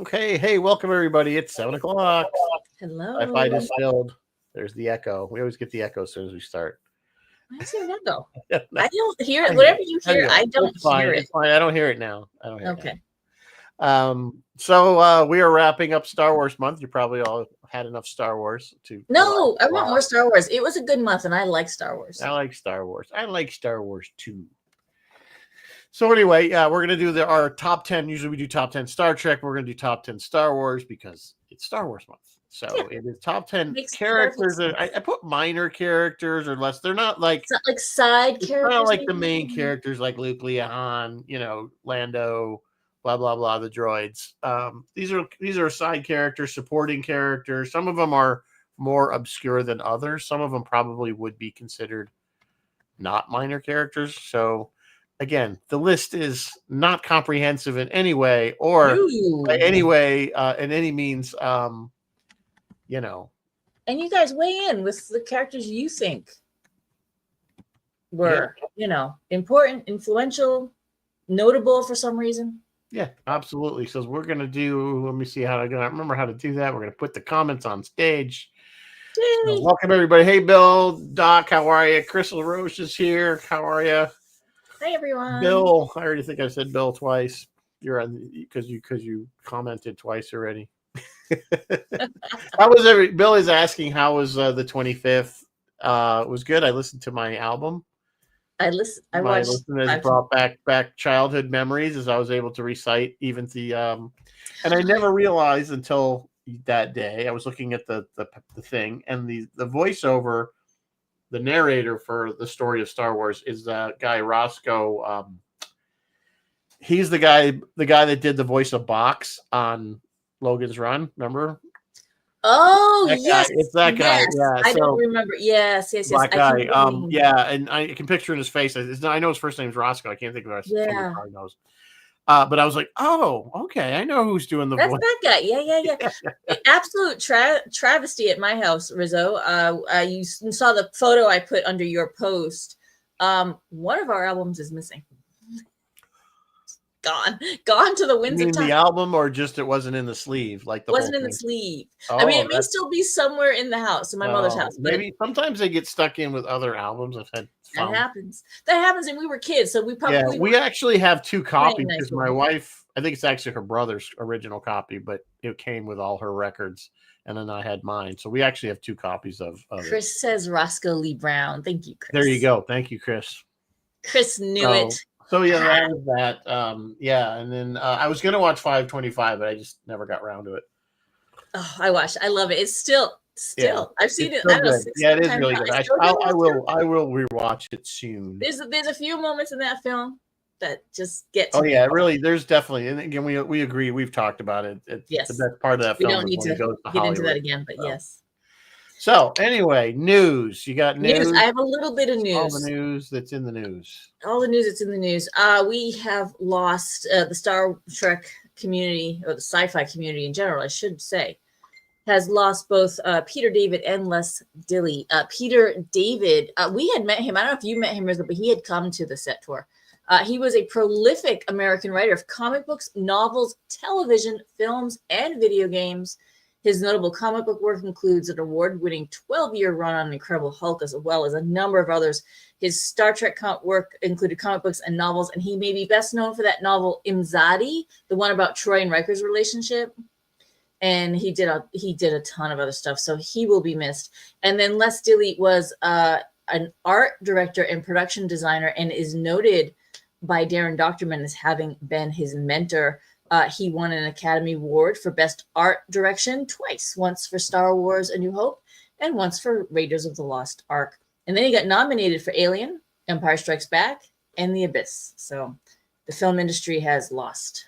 Okay, hey, welcome everybody. It's 7 o'clock. Wi-Fi Hello. distilled. There's the echo. We always get the echo as soon as we start. Why is there an echo? No, I don't hear I it. hear Whatever it. you I hear, hear I it. don't It's fine. hear it. It's fine. I don't hear it now. I don't hear it Okay. now. So we are wrapping up Star Wars month. You probably all had enough Star Wars to last No, I a want while. more Star Wars. It was a good month, and I like Star Wars. I like Star Wars. I like Star Wars too. So anyway, we're gonna do our top 10. Usually we do top 10 Star Trek. We're gonna do top 10 Star Wars because it's Star Wars month. So Yeah, it is top 10 makes characters. perfect sense. I put minor characters or less. They're not like It's not like side it's not characters. like the Maybe. main characters like Luke, Leon, Lando, blah blah blah, the droids. These are side characters, supporting characters. Some of them are more obscure than others. Some of them probably would be considered not minor characters. So again, the list is not comprehensive in any way or by No. any way in any means. You know, And you guys weigh in with the characters you think were, important, influential, notable for some reason. yeah, absolutely. So we're gonna do. Let me see how I remember how to do that. We're gonna put the comments on stage. So Yay. welcome everybody. Hey, Bill, Doc, how are you? Crystal Roche is here. How are you? Hi, everyone. Bill, I already think I said Bill twice. You're on because you commented twice already. How was Bill is asking how was the 25th? It was good. I listened to my album. I My watched. listeners brought back childhood memories as I was able to recite even the and I never realized until that day I was looking at the thing and the voiceover, the narrator for the story of Star Wars is that guy Roscoe. He's the guy that did the voice of Box on Logan's Run. Remember? Oh, That yes. guy. It's that guy. Yes. Yeah. I don't So remember. Yes. black I guy. can Yeah, and I can picture in his face. I know his first name's Roscoe. I can't think of it. Somebody Yeah. probably knows. But I was like, oh, okay. I know who's doing the That's voice. that guy. Yeah. Absolute travesty at my house, Rizzo. You saw the photo I put under your post. One of our albums is missing. Gone to the winds of time. The album, or just it wasn't in the sleeve, like the wasn't whole in thing? the sleeve. Oh, I mean, it may still be somewhere in the house, in my mother's house. But maybe sometimes they get stuck in with other albums. I've had that happens. That happens, and we were kids, so we probably we actually have two copies nice because my wife, I think it's actually her brother's original copy, but it came with all her records, and then I had mine, so we actually have two copies of Chris it. says Roscoe Lee Brown. Thank you, Chris. There you go. Thank you, Chris. Chris knew it. So yeah, that was that. Yeah, and then I was gonna watch 525, but I just never got around to it. Oh, I watched. I love it. It's still. I've seen it. I don't know. Yeah, it is really good. I will rewatch it soon. There's a few moments in that film that just get to me. Yeah, really. There's definitely, and again, we agree. We've talked about it. It's the best part of that film. We don't need to get into that again, but yes. So anyway, news. You got news? I have a little bit of news. All the news that's in the news. All the news that's in the news. We have lost the Star Trek community, or the sci-fi community in general, I should say, has lost both Peter David and Les Dilly. Peter David, we had met him. I don't know if you met him, Rizzo, but he had come to the set tour. He was a prolific American writer of comic books, novels, television, films, and video games. His notable comic book work includes an award-winning 12-year run on Incredible Hulk, as well as a number of others. His Star Trek work included comic books and novels, and he may be best known for that novel Imzadi, the one about Troy and Riker's relationship. And he did a ton of other stuff, so he will be missed. And then Les Dilly was an art director and production designer, and is noted by Darren Doctorman as having been his mentor. He won an Academy Award for Best Art Direction twice, once for Star Wars A New Hope and once for Raiders of the Lost Ark. And then he got nominated for Alien, Empire Strikes Back, and The Abyss. So the film industry has lost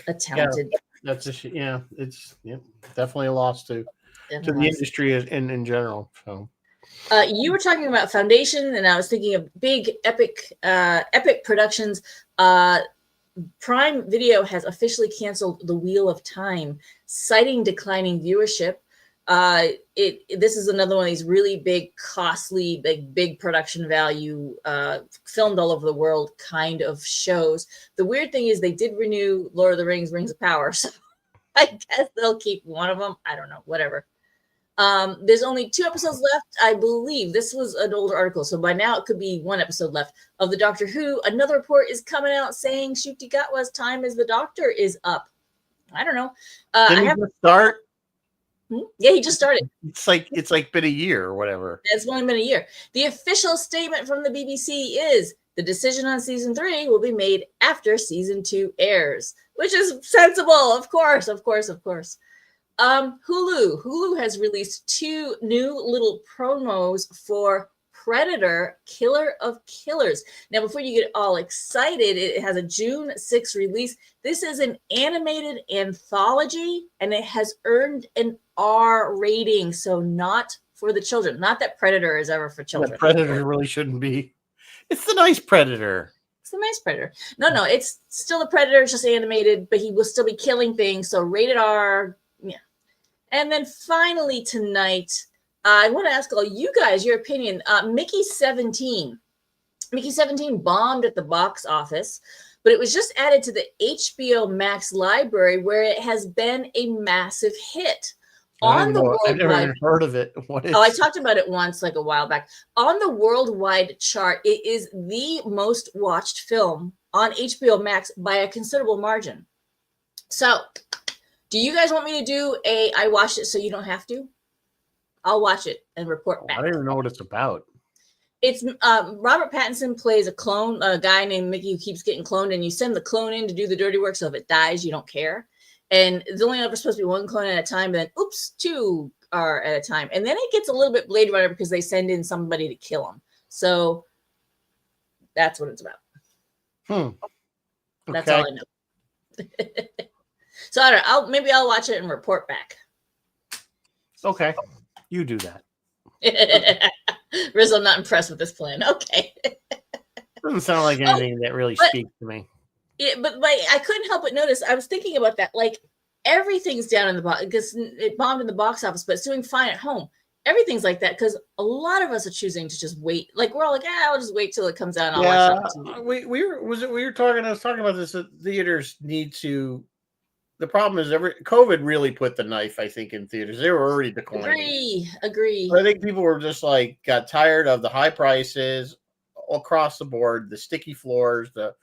a talented... It's definitely a loss to the industry in general. So you were talking about Foundation, and I was thinking of big epic productions. Prime Video has officially canceled The Wheel of Time, citing declining viewership. This is another one of these really big, costly, big production value, filmed all over the world kind of shows. The weird thing is they did renew Lord of the Rings, Rings of Power. So I guess they'll keep one of them. I don't know. Whatever. There's only 2 episodes left. I believe this was an older article, so by now it could be 1 episode left of the Doctor Who. Another report is coming out saying Ncuti Gatwa's time as the Doctor is up. I don't know. Didn't he just start? Yeah, he just started. It's like been a year or whatever. It's only been a year. The official statement from the BBC is the decision on season 3 will be made after season 2 airs, which is sensible. Of course. Hulu has released 2 new little promos for Predator, Killer of Killers. Now, before you get all excited, it has a June 6th release. This is an animated anthology, and it has earned an R rating, so not for the children. Not that Predator is ever for children. The Predator really shouldn't be. It's the nice Predator. It's a nice Predator. No, it's still a Predator, it's just animated, but he will still be killing things, so rated R. Yeah. And then finally tonight, I want to ask all you guys your opinion. Mickey 17 bombed at the box office, but it was just added to the HBO Max library where it has been a massive hit. I've never even heard of it. What is? I talked about it once, like a while back. On the worldwide chart, it is the most watched film on HBO Max by a considerable margin. So, do you guys want me to do I watched it so you don't have to? I'll watch it and report back. I don't even know what it's about. It's Robert Pattinson plays a clone, a guy named Mickey who keeps getting cloned, and you send the clone in to do the dirty work. So if it dies, you don't care. And there's only ever supposed to be 1 clone at a time. Then, oops, 2 are at a time. And then it gets a little bit Blade Runner because they send in somebody to kill him. So that's what it's about. Okay. That's all I know. So I don't know. Maybe I'll watch it and report back. Okay. You do that. Rizzo, not impressed with this plan. Okay. Doesn't sound like anything that really speaks to me. Yeah, but I couldn't help but notice. I was thinking about that. Like everything's down in the box because it bombed in the box office, but it's doing fine at home. Everything's like that because a lot of us are choosing to just wait. Like we're all like, I'll just wait till it comes out. And I'll watch it. We were talking. I was talking about this. That theaters need to. The problem is COVID really put the knife, I think, in theaters. They were already declining. Agree. I think people were just like got tired of the high prices across the board, the sticky floors, the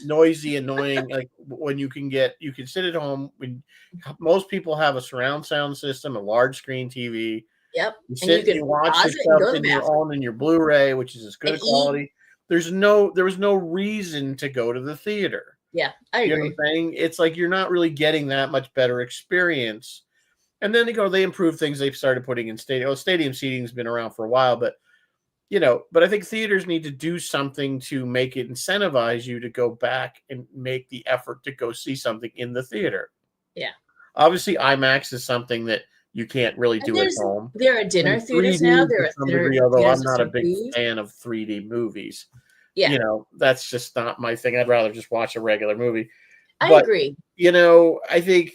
noisy, annoying. Like when you can sit at home. When most people have a surround sound system, a large screen TV. Yep. You sit and you watch yourself in your Blu-ray, which is as good quality. There was no reason to go to the theater. Yeah, I agree. You know what I'm saying? It's like you're not really getting that much better experience. And then they improve things. They've started putting in stadium seating has been around for a while, but I think theaters need to do something to make it incentivize you to go back and make the effort to go see something in the theater. Yeah. Obviously, IMAX is something that you can't really do at home. There are dinner theaters now. There are degree, although I'm not a big fan of 3D movies. Yeah. That's just not my thing. I'd rather just watch a regular movie. I agree. I think,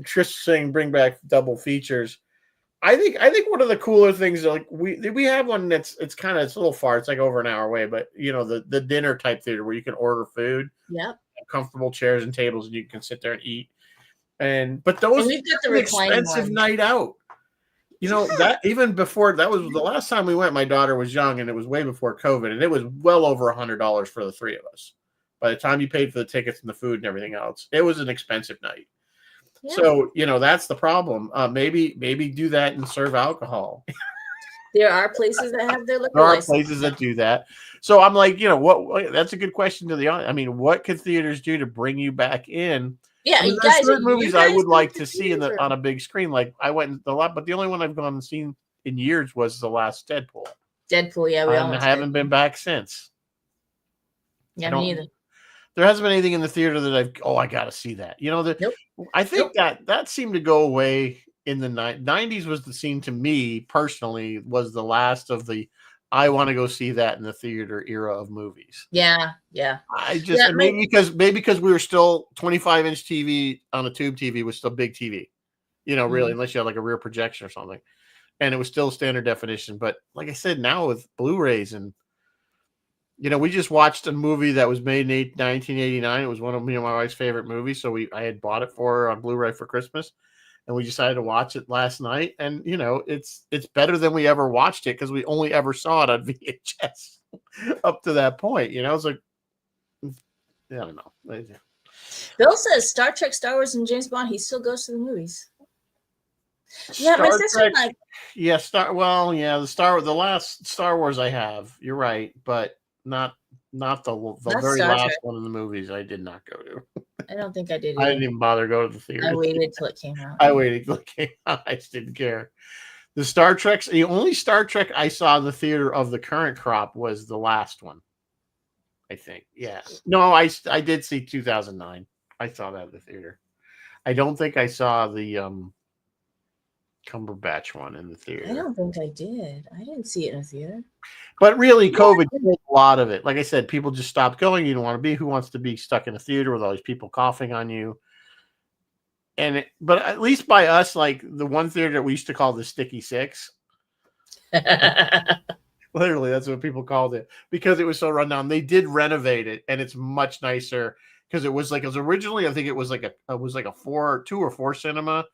Trish saying bring back double features. I think one of the cooler things, like we have one it's a little far. It's like over an hour away, but the dinner type theater where you can order food. Yeah. Comfortable chairs and tables and you can sit there and eat. But those we've got the expensive night out. That even before that was the last time we went, my daughter was young and it was way before COVID and it was well over $100 for the 3 of us. By the time you paid for the tickets and the food and everything else, it was an expensive night. Yeah. So, that's the problem. Maybe do that and serve alcohol. There are places that have their liquor There are license. places that do that. So I'm like, what that's a good question to the audience. I mean, what could theaters do to bring you back in? Yeah, there's certain movies I would like to see on a big screen. Like I went a lot, but the only one I've gone and seen in years was the last Deadpool. Yeah, I haven't been back since. Yeah, me neither. There hasn't been anything in the theater that I got to see that. Nope. I think that seemed to go away in the 90s. Was the scene to me personally was the last of the I want to go see that in the theater era of movies. Yeah. I just maybe because we were still 25-inch TV on a tube TV was still big TV, really, unless you had like a rear projection or something, and it was still standard definition. But like I said, now with Blu-rays and we just watched a movie that was made in 1989. It was one of me and my wife's favorite movies, so I had bought it for her on Blu-ray for Christmas, and we decided to watch it last night. And it's better than we ever watched it because we only ever saw it on VHS up to that point. It's like, I don't know. Bill says Star Trek, Star Wars, and James Bond. He still goes to the movies. Yeah, my sister like. Yeah, the last Star Wars I have. You're right, but not the very Star last Trek. one in the movies. I did not go to. I don't think I did. I didn't even bother to go to the theater. I waited till it came out. I waited till it came out. I just didn't care. The Star Treks. The only Star Trek I saw in the theater of the current crop was the last one. I think. Yeah. No, I did see 2009. I saw that at the theater. I don't think I saw the Cumberbatch one in the theater. I don't think I did. I didn't see it in a theater. But really, COVID did a lot of it. Like I said, people just stopped going. You don't want to be. Who wants to be stuck in a theater with all these people coughing on you? But at least by us, like the one theater that we used to call the Sticky Six. Literally, that's what people called it because it was so run down. They did renovate it, and it's much nicer because it was originally. I think it was like a 2 or 4 cinema,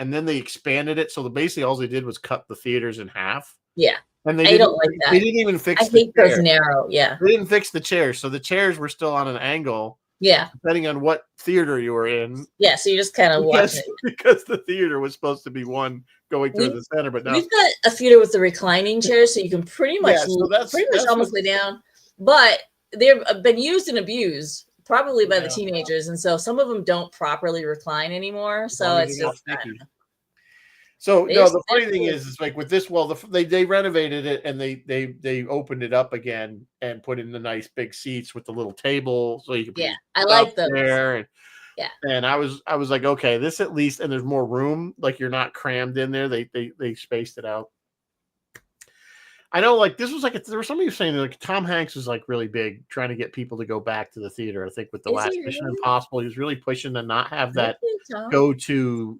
and then they expanded it. So basically, all they did was cut the theaters in half. Yeah, and I don't like that. They didn't even fix. I hate those narrow. Yeah, they didn't fix the chairs, so the chairs were still on an angle. Yeah, depending on what theater you were in. Yeah, so you just kind of watch it because the theater was supposed to be one going through the center, but now we've got a theater with the reclining chairs, so you can pretty much almost lay down. But they've been used and abused probably by the teenagers, and so some of them don't properly recline anymore. So it's just So the funny thing is like with this, they renovated it and they opened it up again and put in the nice big seats with the little table so you can I like those there. And I was like, okay, this at least, and there's more room, like you're not crammed in there. They spaced it out. I know, like this was like there was somebody saying like Tom Hanks was like really big trying to get people to go back to the theater. I think with the last Mission Impossible, he was really pushing to not have that go to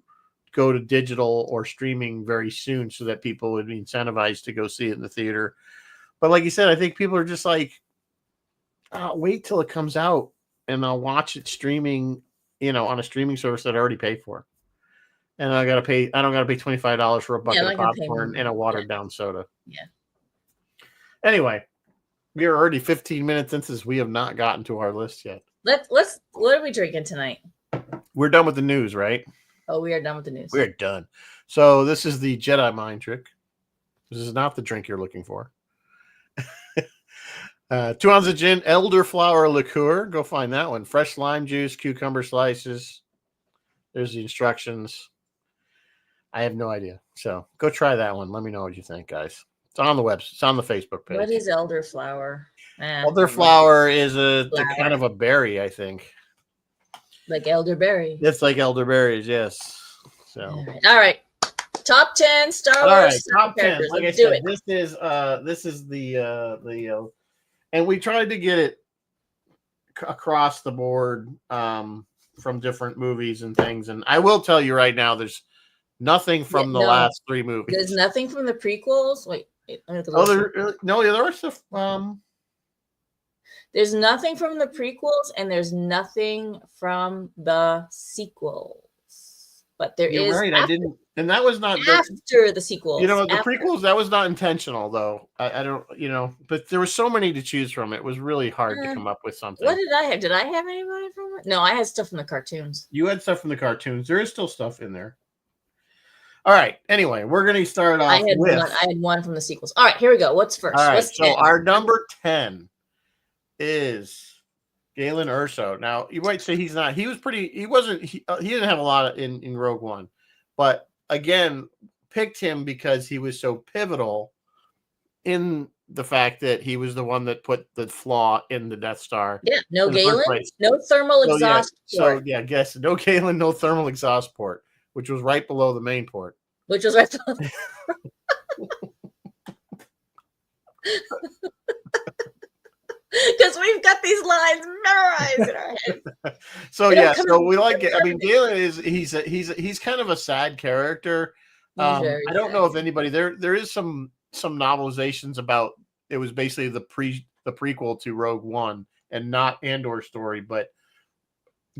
digital or streaming very soon so that people would be incentivized to go see it in the theater. But like you said, I think people are just like, I'll wait till it comes out and I'll watch it streaming, on a streaming service that I already paid for. And I don't got to pay $25 for a bucket of popcorn and a watered down soda. Yeah. Anyway, we are already 15 minutes into this. We have not gotten to our list yet. What are we drinking tonight? We're done with the news, right? Oh, we are done with the news. We're done. So this is the Jedi mind trick. This is not the drink you're looking for. 2 ounces of gin, elderflower liqueur. Go find that one. Fresh lime juice, cucumber slices. There's the instructions. I have no idea. So go try that one. Let me know what you think, guys. It's on the website. It's on the Facebook page. What is elderflower? Elderflower is a kind of a berry, I think. Like elderberry. It's like elderberries, yes. So all right. Top 10 Star Wars. All right, top 10. Like I said, this is the and we tried to get it across the board from different movies and things. And I will tell you right now, there's nothing from the last 3 movies. There's nothing from the prequels. Wait, there are stuff. There's nothing from the prequels, and there's nothing from the sequels. But You're right. I didn't, and that was not after the sequels. The prequels, that was not intentional, though. I don't, but there were so many to choose from. It was really hard to come up with something. What did I have? Did I have anybody from it? No, I had stuff from the cartoons. You had stuff from the cartoons. There is still stuff in there. All right. Anyway, we're going to start off with. I had one from the sequels. All right, here we go. What's first? All right. So our number 10 is Galen Erso. Now you might say he's not. He was pretty. He wasn't. He didn't have a lot in Rogue One, but again, picked him because he was so pivotal in the fact that he was the one that put the flaw in the Death Star. Yeah. No Galen. No thermal exhaust port. Guess no Galen. No thermal exhaust port, which was right below the main port. Which was right below. Because we've got these lines memorized in our head. So we like it. I mean, Galen he's kind of a sad character. I don't know if anybody there is some novelizations about it was basically the the prequel to Rogue One, and not Andor's story, but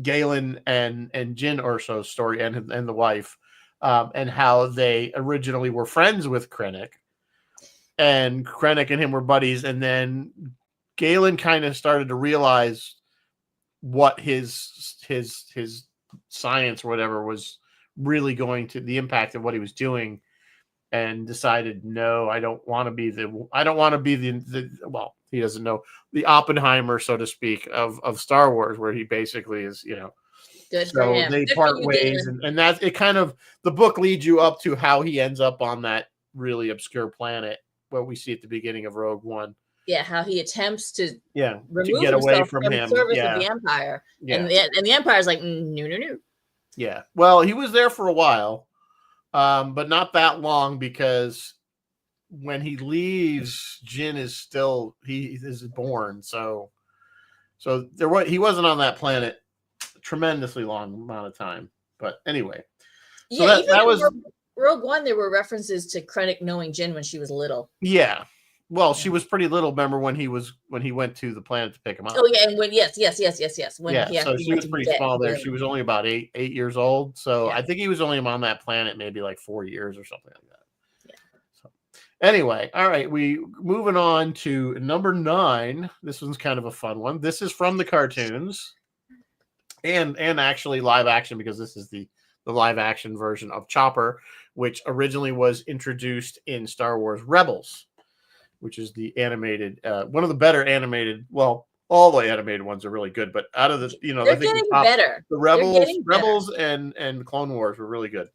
Galen and Jyn Erso's story and the wife, and how they originally were friends with Krennic, and Krennic and him were buddies, and then Galen kind of started to realize what his science or whatever was really going to, the impact of what he was doing, and decided, no, I don't want to be the well, he doesn't know, the Oppenheimer, so to speak, of Star Wars, where he basically is, Good for so him. they Good part for you, ways, Galen. and that's it. Kind of the book leads you up to how he ends up on that really obscure planet, what we see at the beginning of Rogue One. Yeah, how he attempts to get remove himself away from him. service Yeah. of the Empire, Yeah. and the Empire's like, no. Yeah. Well, he was there for a while, but not that long, because when he leaves, Jyn is still, he is born. So he wasn't on that planet a tremendously long amount of time. But anyway, so Yeah, that was Rogue One. There were references to Krennic knowing Jyn when she was little. Yeah. Well, she was pretty little. Remember when he went to the planet to pick him up? Oh yeah, and when yes. When so she was pretty small there. Galen. She was only about eight years old. So Yeah. I think he was only on that planet maybe like 4 years or something like that. Yeah. So anyway, all right, we moving on to number 9. This one's kind of a fun one. This is from the cartoons, and actually live action, because this is the live action version of Chopper, which originally was introduced in Star Wars Rebels, which is the animated, one of the better animated. Well, all the animated ones are really good, but out of the, they're getting better. The Rebels and Clone Wars were really good.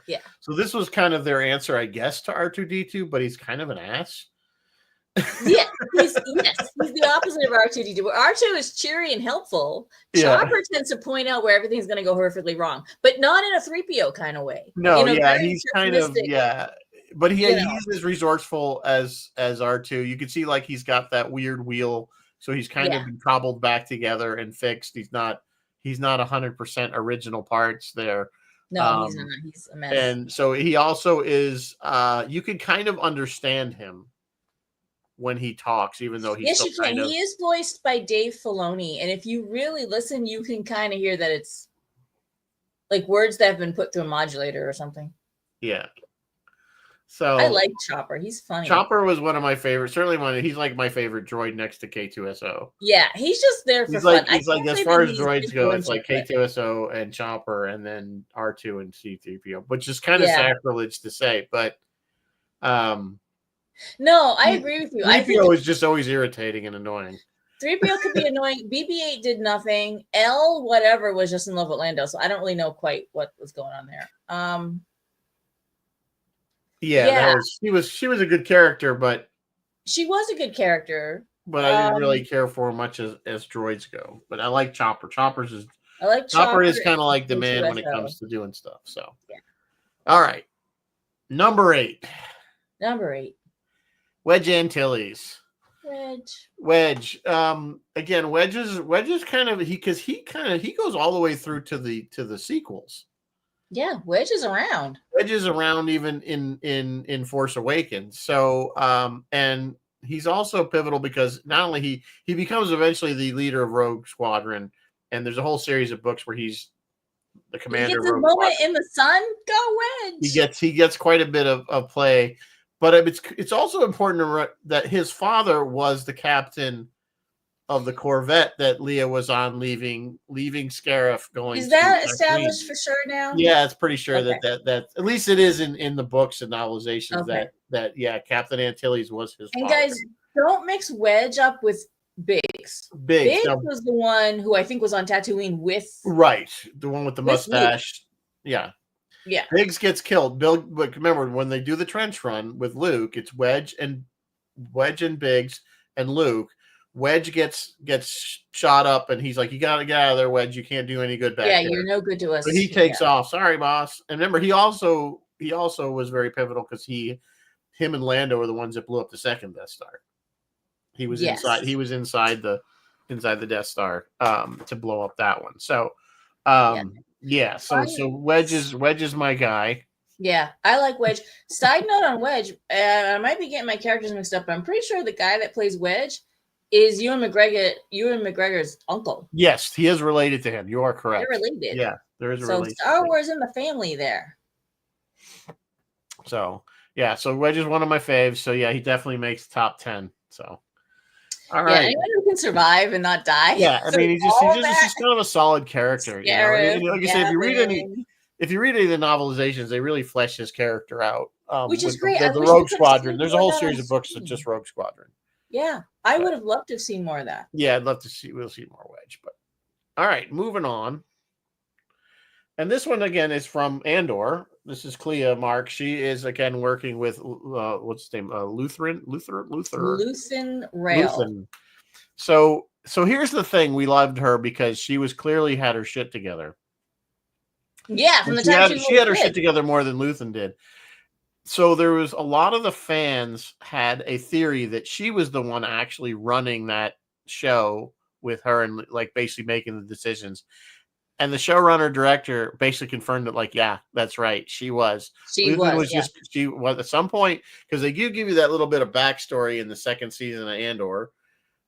Yeah. So this was kind of their answer, I guess, to R2-D2, but he's kind of an ass. Yeah, he's the opposite of R2-D2. Where R2 is cheery and helpful, Yeah. Chopper tends to point out where everything's going to go horrifically wrong, but not in a 3PO kind of way. No, very he's kind of pessimistic. but he's as resourceful as R2. You can see like he's got that weird wheel, so he's kind of been cobbled back together and fixed. He's not 100% original parts there. No, he's not. He's a mess. And so he also is. You can kind of understand him when he talks, even though he's you can. He is voiced by Dave Filoni, and if you really listen, you can kind of hear that it's like words that have been put through a modulator or something. Yeah. So I like Chopper. He's funny. Chopper was one of my favorites. Certainly he's like my favorite droid next to K2SO. Yeah, he's just there for fun. He's like as far as droids go, it's like K2SO and Chopper, and then R2 and C-3PO, which is kind of sacrilege to say, but no, I agree with you. 3PO is just always irritating and annoying. 3PO could be annoying. BB-8 did nothing. L whatever was just in love with Lando, so I don't really know quite what was going on there. She was a good character, but she was a good character. But I didn't really care for her much as droids go. But I like Chopper. Chopper is kind of like the man when it comes to doing stuff. So all right. Number 8. Wedge Antilles. Wedge. Again, Wedge is kind of he goes all the way through to the sequels. Yeah, Wedge is around. Wedge is around even in Force Awakens. So and he's also pivotal because not only he becomes eventually the leader of Rogue Squadron, and there's a whole series of books where he's the commander of Rogue moment Squadron. In the sun, go Wedge. He gets quite a bit of play, but it's also important that his father was the captain of the Corvette that Leia was on, leaving Scarif going. Is that established for sure now? Yeah, it's pretty sure that at least it is in the books and novelizations that Captain Antilles was his father. And guys, don't mix Wedge up with Biggs. Biggs was the one who I think was on Tatooine with the one with the mustache. Luke. Yeah. Biggs gets killed. But remember when they do the trench run with Luke, it's Wedge and Biggs and Luke. Wedge gets shot up, and he's like, "You gotta get out of there, Wedge. You can't do any good back there. Yeah, you're no good to us." So he takes off. Sorry, boss. And remember, he also was very pivotal because him and Lando were the ones that blew up the second Death Star. He was inside. He was inside the Death Star to blow up that one. So, So Wedge is my guy. Yeah, I like Wedge. Side note on Wedge, I might be getting my characters mixed up, but I'm pretty sure the guy that plays Wedge is Ewan McGregor's uncle. Yes, he is related to him. You are They're correct. related. Yeah, there is a So relationship. Star Wars in the family there. So yeah, so Wedge is one of my faves. So yeah, he definitely makes top 10. So all right. Anyone who can survive and not die. Yeah, I mean, he's just kind of a solid character, you know. And like you said, if you read any of the novelizations, they really flesh his character out. Which is great. The Rogue Squadron. There's a whole series of books of just Rogue Squadron. Yeah, I would have loved to have seen more of that. Yeah, I'd love to see. We'll see more Wedge, but all right, moving on. And this one again is from Andor. This is Clea Mark. She is again working with what's his name? Luthen Rail. Luthen. So here's the thing: we loved her because she was clearly had her shit together. Yeah, from the time she had her shit together more than Luthen did. So there was a lot of the fans had a theory that she was the one actually running that show with her and like basically making the decisions. And the showrunner director basically confirmed that, like, yeah, that's right. She was. She was at some point, because they give you that little bit of backstory in the second season of Andor,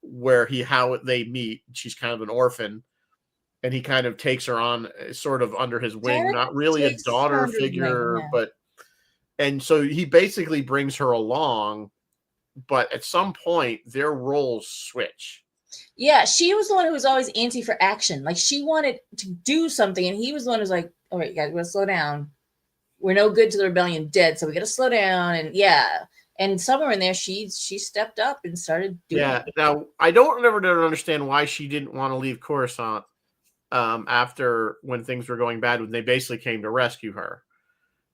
where how they meet. She's kind of an orphan, and he kind of takes her on sort of under his wing, not really a daughter figure, but. And so he basically brings her along, but at some point their roles switch. Yeah, she was the one who was always anti for action. Like she wanted to do something, and he was the one who's like, "All right, guys, we gotta slow down. We're no good to the rebellion, dead. So we gotta slow down." And yeah, and somewhere in there, she stepped up and started doing. Yeah. Now I don't understand why she didn't want to leave Coruscant after when things were going bad, when they basically came to rescue her.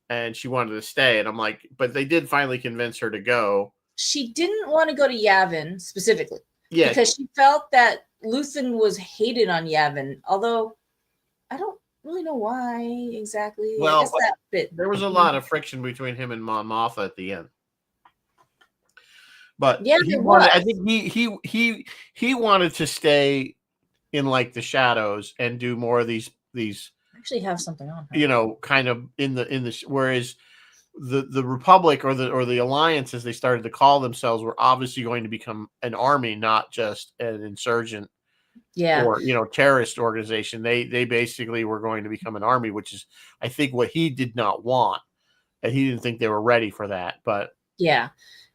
And she wanted to stay. And I'm like, but they did finally convince her to go. She didn't want to go to Yavin specifically. Yeah. Because she felt that Luthen was hated on Yavin. Although I don't really know why exactly. Well, I guess that bit. There was a lot of friction between him and Mon Mothma at the end. But yeah, I think he wanted to stay in like the shadows and do more of these actually have something on her. You know, kind of in the whereas the Republic or the Alliance, as they started to call themselves, were obviously going to become an army, not just an insurgent or terrorist organization. They basically were going to become an army, which is I think what he did not want, and he didn't think they were ready for that. But yeah,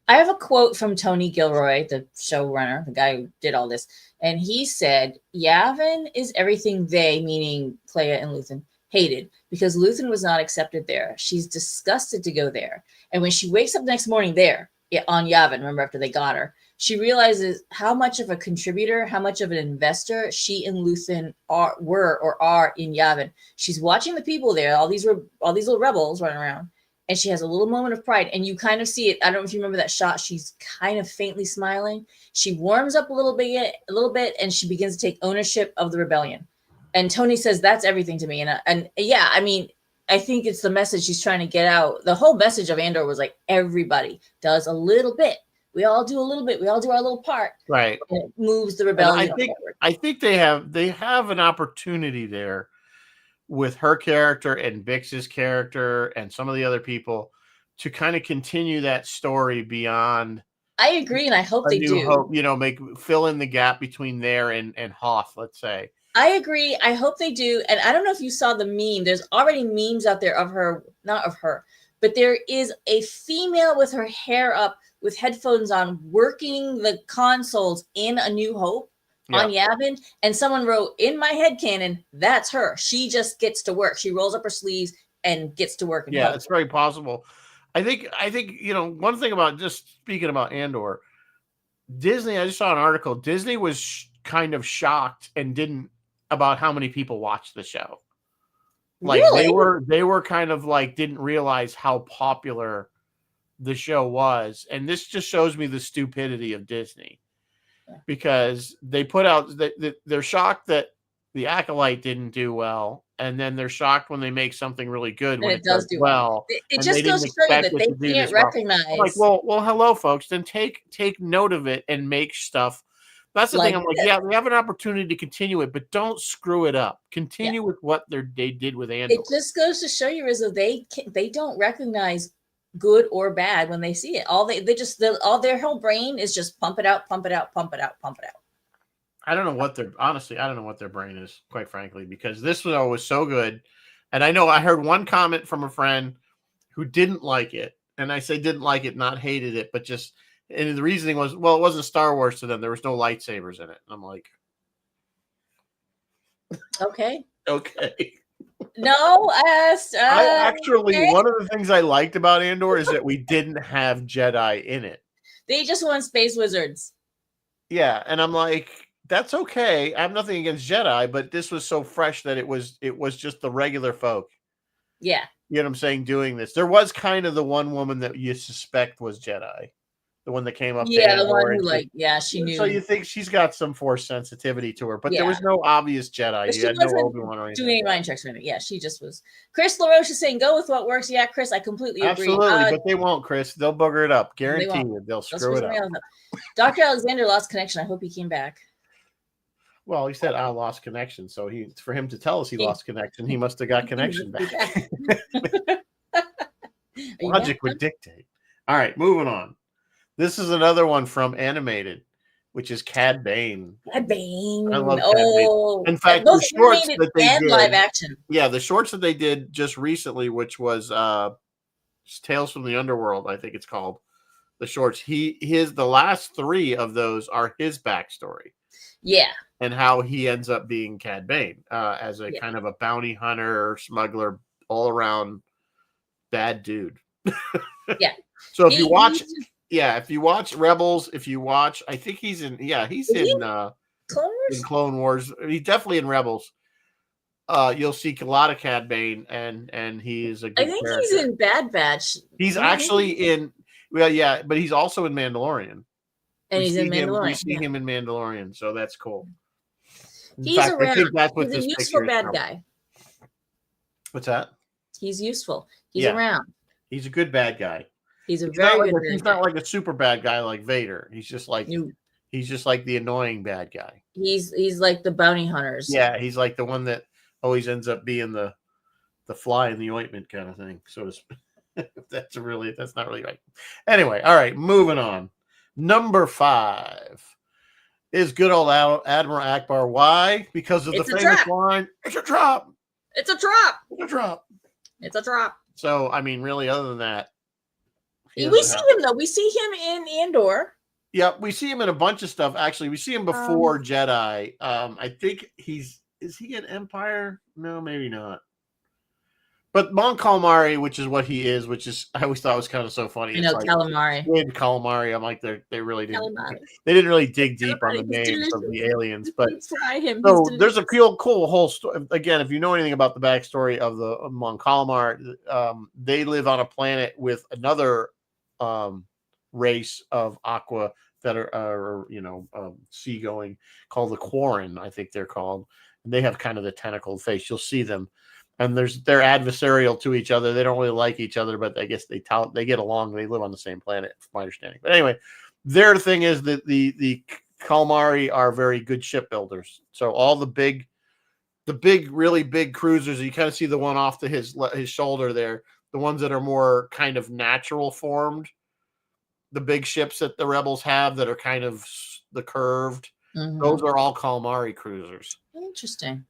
I have a quote from Tony Gilroy, the showrunner, the guy who did all this. And he said, Yavin is everything they, meaning Clea and Luthen, hated because Luthen was not accepted there. She's disgusted to go there. And when she wakes up next morning there on Yavin, remember after they got her, she realizes how much of a contributor, how much of an investor she and Luthen are in Yavin. She's watching the people there, all these little rebels running around. And she has a little moment of pride, and you kind of see it. I don't know if you remember that shot. She's kind of faintly smiling. She warms up a little bit, and she begins to take ownership of the rebellion. And Tony says that's everything to me. And yeah, I mean, I think it's the message she's trying to get out. The whole message of Andor was like everybody does a little bit. We all do a little bit. We all do our little part. Right. And it moves the rebellion. I think they have an opportunity there with her character and Bix's character and some of the other people to kind of continue that story beyond. I agree, and I hope they do. Hope, fill in the gap between there and Hoth, let's say. I agree. I hope they do. And I don't know if you saw the meme. There's already memes out there of her, not of her, but there is a female with her hair up with headphones on working the consoles in A New Hope. On Yavin, and someone wrote in my headcanon, that's her. She just gets to work. She rolls up her sleeves and gets to work. Yeah, it's very possible. I think one thing about just speaking about Andor, Disney. I just saw an article. Disney was kind of shocked and didn't about how many people watched the show. Like really? they were kind of like didn't realize how popular the show was, and this just shows me the stupidity of Disney. Because they put out they're shocked that the Acolyte didn't do well, and then they're shocked when they make something really good when it does do well. It just goes to show you that they can't recognize. Well. Like, well, hello, folks. Then take note of it and make stuff That's the thing. Like I'm like, yeah, we have an opportunity to continue it, but don't screw it up. Continue with what they did with Andor. It just goes to show you, Rizzo, they don't recognize good or bad when they see it. All all their whole brain is just pump it out, pump it out, pump it out, pump it out. I don't know what their honestly, I don't know what their brain is, quite frankly, because this was so good. And I know I heard one comment from a friend who didn't like it. And I say didn't like it, not hated it, but just, and the reasoning was, well, it wasn't Star Wars to them. There was no lightsabers in it. And I'm like, Okay. okay. No, I actually, okay. one of the things I liked about Andor is that we didn't have Jedi in it. They just want space wizards. Yeah. And I'm like, that's okay. I have nothing against Jedi, but this was so fresh that it was just the regular folk. Yeah. You know what I'm saying? Doing this. There was kind of the one woman that you suspect was Jedi. The one that came up. Yeah, the one who she knew. So you think she's got some force sensitivity to her, but Yeah. there was no obvious Jedi. But You had no Obi-Wan or anything. Doing any mind checks or anything. Yeah, she just was. Chris LaRoche is saying, go with what works. Yeah, Chris, I completely agree. Absolutely, but they won't, Chris. They'll booger it up. Guarantee you. They'll screw it up. Dr. Alexander lost connection. I hope he came back. Well, he said I lost connection, so for him to tell us he lost connection, he must have got connection back. Logic would dictate. All right, moving on. This is another one from Animated, which is Cad Bane. Cad Bane. I love Cad Bane. In fact, the shorts that they did, live action. Yeah, the shorts that they did just recently, which was Tales from the Underworld, I think it's called. The shorts. The last 3 of those are his backstory. Yeah. And how he ends up being Cad Bane as a kind of a bounty hunter, smuggler, all around bad dude. Yeah. So if you watch Rebels, I think he's in Clone Wars. He's definitely in Rebels. You'll see a lot of Cad Bane, and he is a good character. He's in Bad Batch. He's actually in, but he's also in Mandalorian. And he's in Mandalorian. We see him in Mandalorian, so that's cool. He's around. I think that's what he's a useful bad guy. What's that? He's useful. He's around. He's a good bad guy. He's very good. He's not like a super bad guy like Vader. He's just like the annoying bad guy. He's like the bounty hunters. Yeah, he's like the one that always ends up being the fly in the ointment kind of thing. So that's not really right. Anyway, all right, moving on. Number 5 is good old Admiral Akbar. Why? Because of the famous line, "It's a trap. It's a trap. It's a trap. It's a trap." So, I mean, really, other than that, we see him though. We see him in Andor. Yeah, we see him in a bunch of stuff. Actually, we see him before Jedi. I think is he in Empire? No, maybe not. But Mon Calamari, which is what he is, I always thought was kind of so funny. Calamari. With calamari, I'm like they really didn't. They didn't really dig deep on the names of the aliens, but fry him. So there's a cool whole story. Again, if you know anything about the backstory of the Mon Calamari, they live on a planet with another race of aqua that are seagoing called the Quarren, I think they're called, and they have kind of the tentacled face. You'll see them. And they're adversarial to each other. They don't really like each other, but I guess they get along. They live on the same planet, from my understanding. But anyway, their thing is that the Calamari are very good shipbuilders. So all the big, really big cruisers, you kind of see the one off to his shoulder there. The ones that are more kind of natural formed, the big ships that the rebels have that are kind of the curved. Mm-hmm. Those are all Calamari cruisers. Interesting.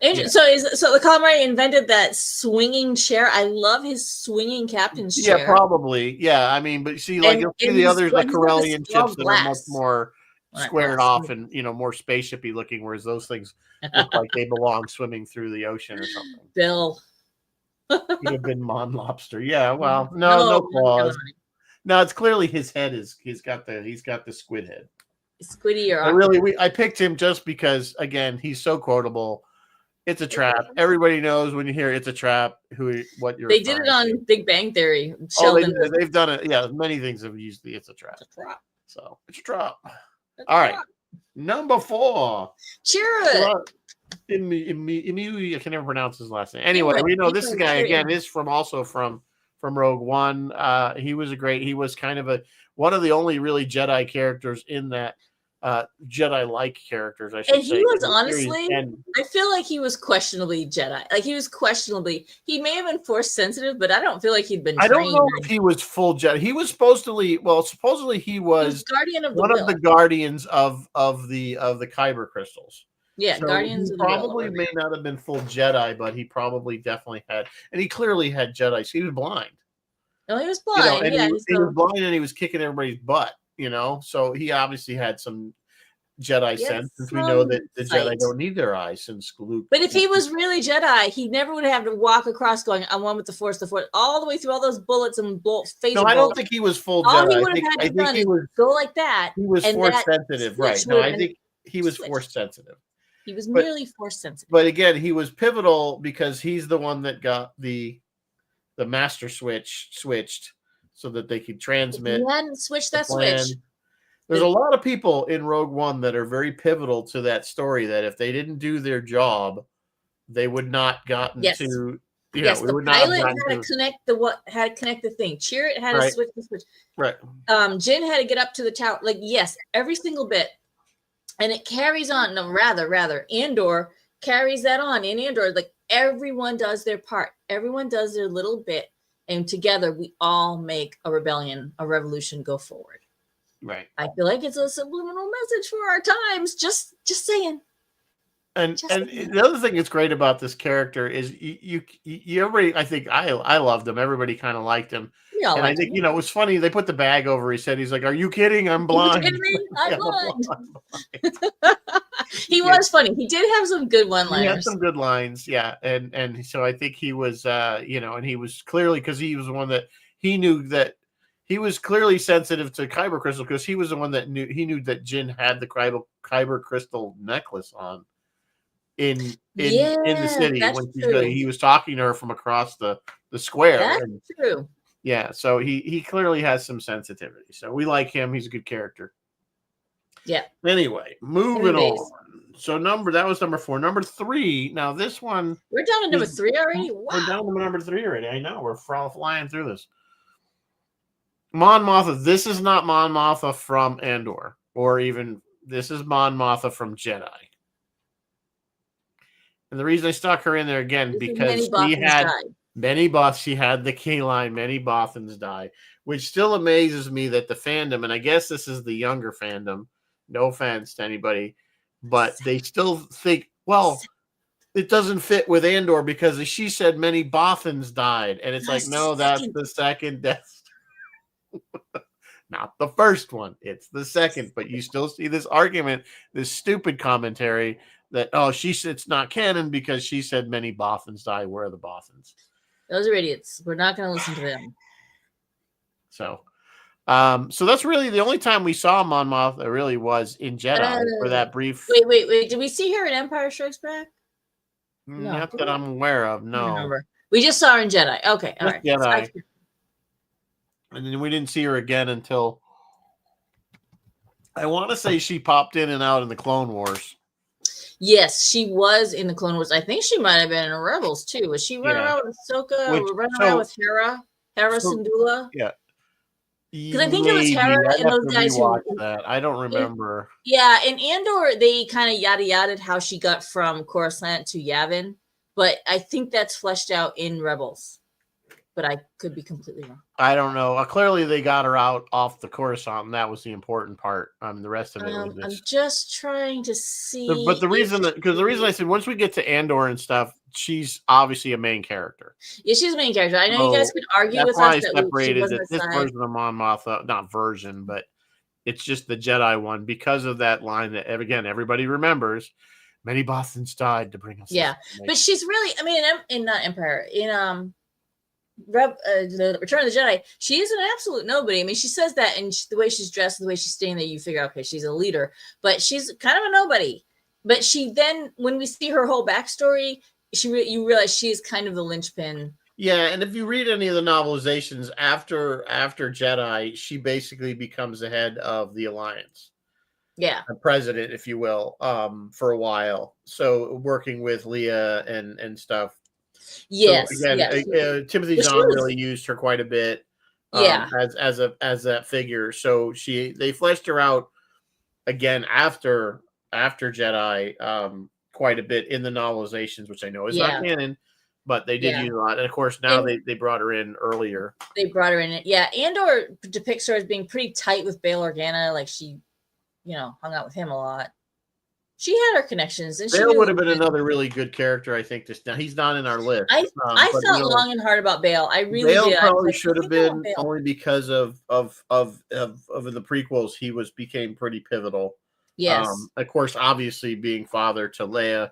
Yeah. So the Calamari invented that swinging chair. I love his swinging captain's chair. Yeah, probably. Yeah, I mean, but see, you'll see the others, the Corellian ships that are much more squared off and more spaceshipy looking, whereas those things look like they belong swimming through the ocean or something. Bill. He'd have been Mon Lobster. Yeah, well, no claws. No, it's clearly his head he's got the squid head. Squiddy or I picked him just because, again, he's so quotable. It's a trap. Everybody knows when you hear "it's a trap" They did it on Big Bang Theory. They've done it. Yeah, many things have used the "it's a trap." It's a trap. So it's a trap. All right, number 4. Chirrut. I can never pronounce his last name. Anyway, we know this guy again is from Rogue One. He was kind of one of the only really Jedi characters in that Jedi-like characters, I should And say. he was in the series. honestly, And I feel like he was questionably Jedi. Like he was questionably, he may have been force sensitive, but I don't feel like he'd been I don't trained. know if he was full Jedi. He was supposedly he He was was guardian of the one of will. the guardians of the kyber crystals. Yeah, So guardians he of the will. probably may not have been full Jedi, but he probably definitely had, and he clearly had Jedi. So he was blind. Oh, he was You know, blind. and Yeah, he was blind and he was kicking everybody's butt, you know. So he obviously had some Jedi He had sense, since we know that the some Jedi sight. don't need their eyes, since Luke. But if he was really Jedi, he never would have to walk across going, I'm one with the force, all the way through all those bullets and phaser No, I don't bolts. think he was full All Jedi. he would have had I to think done he is was go like that. he was and force that sensitive, right? switch No, would I have think he was switched. force sensitive. He was But- merely force sensitive. But again, he was pivotal because he's the one that got the master switch switched so that they could If transmit he hadn't switched the that plan. switch, There's a lot of people in Rogue One that are very pivotal to that story, that if they didn't do their job, they would not gotten Yes. to yes, we the would not have pilot gotten had to connect the thing. Chirrut had to Right. switch the switch. right. Jin had to get up to the tower. Like, yes, every single bit. And it carries on. No, rather, Andor carries that on. In Andor, like everyone does their part. Everyone does their little bit. And together we all make a rebellion, a revolution go forward. Right. I feel like it's a subliminal message for our times. Just saying. And Just and saying. the other thing that's great about this character is you everybody, I think I loved him. Everybody kind of liked him. We all And I like think, him. you know, it was funny. They put the bag over his head. He's like, "Are you kidding? I'm Are you blind." kidding me? I'm Yeah, blind. blind. He Yeah. was funny. He did have some good He had one-liners. some good lines, yeah, and so I think he was, you know, and he was clearly, because he was the one that he knew that he was clearly sensitive to kyber crystal, because he was the one that knew that Jin had the kyber crystal necklace on in the Yeah, city that's when true. he was talking to her from across the square. That's And, true. yeah, so he clearly has some sensitivity. So we like him. He's a good character. Yeah. Anyway, moving Anyways. on. So that was number 4. Number 3. Now this one, We're down to number is- 3 already. Wow. we're down to number 3 already. I know, we're flying through this. Mon Mothma. This is not Mon Mothma from Andor, or even this is Mon Mothma from Jedi. And the reason I stuck her in there again, This is because many she Bothans had died. many Boths. She had the key line, "Many Bothans die," which still amazes me that the fandom, and I guess this is the younger fandom. No offense to anybody, but they still think, well, it doesn't fit with Andor because she said many Bothans died, and it's The like, no, that's second. the second death. Not the first one, it's the second. But you still see this argument, this stupid commentary that, oh, she said it's not canon because she said many Bothans die. Where are the Bothans? Those are idiots. We're not going to listen to them. So, so that's really the only time we saw Mon Mothma really was in Jedi for that brief. Wait. Did we see her in Empire Strikes Back? Not that I'm aware of. I don't No. remember. We just saw her in Jedi. Okay. All Just right. Jedi. And then we didn't see her again until, I want to say, she popped in and out in the Clone Wars. Yes, she was in the Clone Wars. I think she might have been in Rebels too. Was she running around with Ahsoka? Or running around with Hera Syndulla? Yeah. Because I think it was Hera I'd and have those to guys rewatch that. I don't remember. Yeah, in Andor, they kind of yada-yada'd how she got from Coruscant to Yavin, but I think that's fleshed out in Rebels. But I could be completely wrong. I don't know. Clearly, they got her out off the Coruscant, and that was the important part. The rest of it was I'm just. just trying to see. But the reason I said once we get to Andor and stuff, she's obviously a main character. Yeah, she's a main character. I know you guys could argue That's with why us I that separated wasn't this a side. version of Mon Mothma, not version, but it's just the Jedi one because of that line that again everybody remembers. Many Bothans died to bring us. Yeah, but she's really. I mean, in not Empire, in the Return of the Jedi, she is an absolute nobody. I mean, she says that, and the way she's dressed, the way she's staying there, you figure, okay, she's a leader, but she's kind of a nobody. But she then, when we see her whole backstory, you realize she's kind of the linchpin. Yeah, and if you read any of the novelizations after Jedi, she basically becomes the head of the Alliance. Yeah, a president, if you will, for a while. So working with Leia and stuff. Yes. So again, Timothy Zahn really used her quite a bit. Yeah. As that figure. So they fleshed her out again after Jedi quite a bit in the novelizations, which I know is not canon, but they did use a lot. And of course, now they brought her in earlier. They brought her in it. Yeah. Andor depicts her as being pretty tight with Bail Organa. Like she, hung out with him a lot. She had her connections. And Bail would have been another really good character, I think. Now he's not in our list. I felt long and hard about Bail. I really Bail did. probably should have been, only because of the prequels. He became pretty pivotal. Yes. Of course, obviously being father to Leia,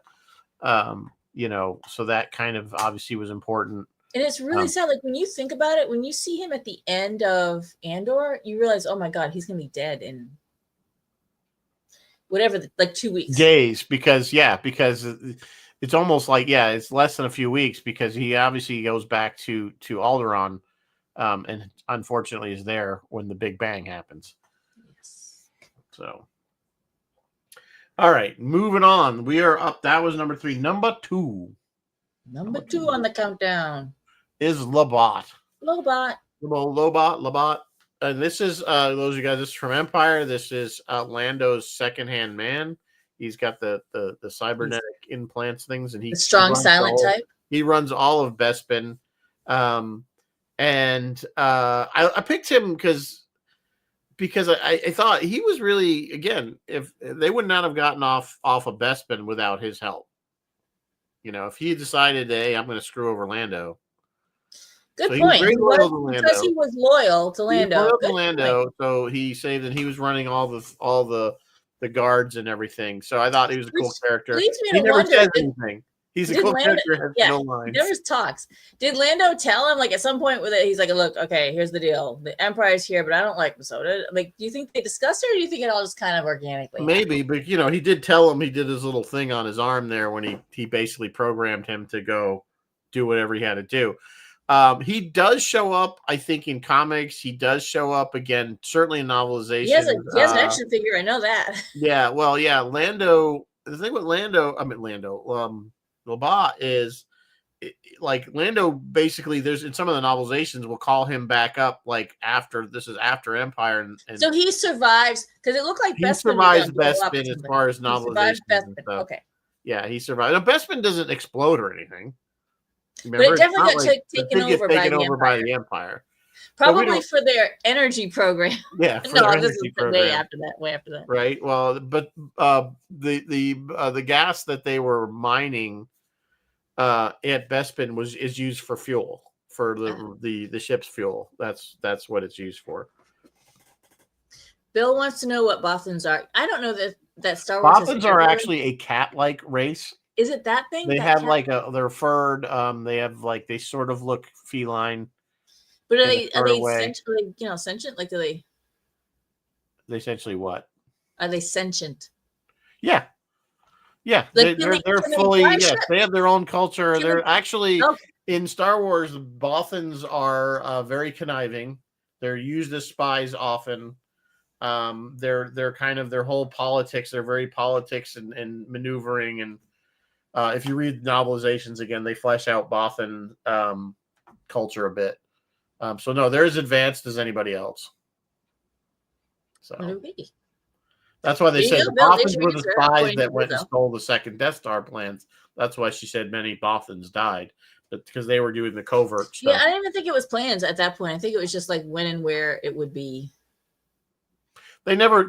so that kind of obviously was important. And it's really sad. Like when you think about it, when you see him at the end of Andor, you realize, oh my God, he's gonna be dead in whatever, like 2 weeks. Days, because it's almost like it's less than a few weeks, because he obviously goes back to Alderaan, and unfortunately is there when the Big Bang happens. Yes. So. All right, moving on. We are up. That was number 3. Number 2. Number 2 on the countdown is Lobot. Lobot. And this is those of you guys. This is from Empire. This is Lando's second-hand man. He's got the cybernetic implants things, and he's strong silent type. He runs all of Bespin, and I picked him because I thought he was really, again, if they would not have gotten off of Bespin without his help. If he decided, hey, I'm going to screw over Lando. Good point. Because he was loyal to Lando. So he saved, and he was running all the guards and everything. So I thought he was a cool character. He never says anything. He's a cool character. Has no lines. He never talks. Did Lando tell him, like, at some point with it, he's like, look, okay, here's the deal. The Empire's here, but I don't like Masoda. Like, do you think they discussed it, or do you think it all just kind of organically maybe happened? But he did tell him, he did his little thing on his arm there when he basically programmed him to go do whatever he had to do. He does show up, I think, in comics. He does show up again, certainly in novelization. He has an action figure. I know that. Yeah, well, yeah. Lando. The thing with Lando, Lobot is like Lando. Basically, there's in some of the novelizations will call him back up like after Empire, and so he survives because it looked like he survives Bespin as far as novelizations. Okay. Yeah, he survives. Now, Bespin doesn't explode or anything. Remember, but it definitely got taken over by the Empire. Probably for their energy program. Yeah, this is way after that. Right. Well, but the gas that they were mining at Bespin is used for fuel, for the ship's fuel. That's what it's used for. Bill wants to know what Bothans are. I don't know that Star Wars. Bothans are actually a cat-like race. Is it that thing? They have they're furred. They have they sort of look feline. But are they sentient? Like, do they? They essentially what? Are they sentient? Yeah. Yeah, like, they're fully. Yes, they have their own culture. They're actually in Star Wars. Bothans are very conniving. They're used as spies often. They're kind of their whole politics. They're very politics and maneuvering and. If you read novelizations again, they flesh out Bothan culture a bit. So no, they're as advanced as anybody else. So that's why they said the Bothans were the spies that went and stole the second Death Star plans. That's why she said many Bothans died, but because they were doing the covert stuff. Yeah, I didn't even think it was plans at that point. I think it was just like when and where it would be. They never,